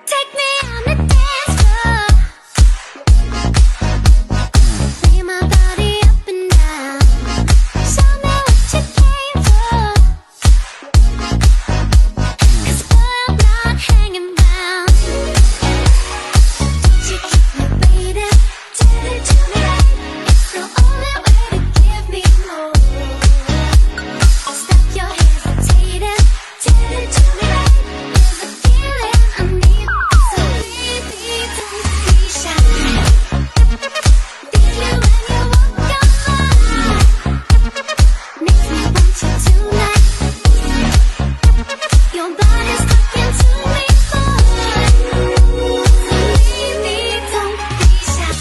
Take me on the dance floor. Lay my body up and down. Show me what you came for. 'Cause boy, I'm not hanging round. Don't you keep me waiting. Tell it to me right. It's the only way to give me more. Stop your hesitating. Tell it to me right. There's a feeling I need. So baby, don't be shy. Feel you when you walk your line. Makes me want you tonight. Your body's talking to me, boy. So baby, don't be shy.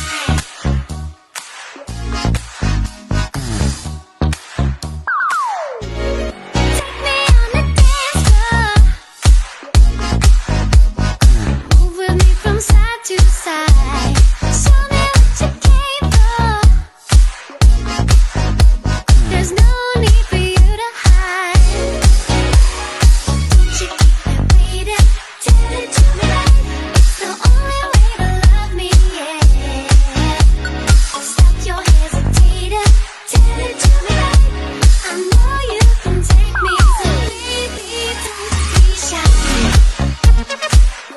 Take me on the dance floor. Move with me from side to side. Show me what you came for. There's no need for you to hide. Don't you keep me waiting. Tell it to me right. It's the only way to love me, yeah. Stop your hesitating. Tell it to me right. I know you can take me, so baby, don't be shy.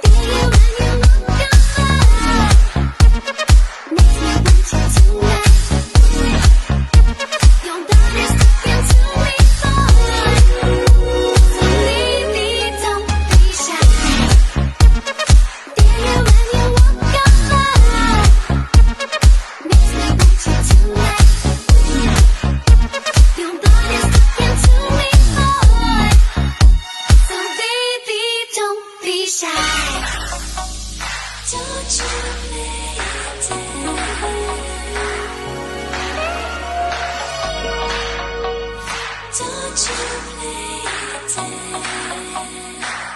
Feel you when you walk your line. Makes me want you tonight. Your body's talking to me, boy. So baby, don't be shy. Feel you when you walk your line. Makes me want you tonight. Your body's talking to me, boy. So baby, don't be shy. Don't you play dead. Don't you play dead.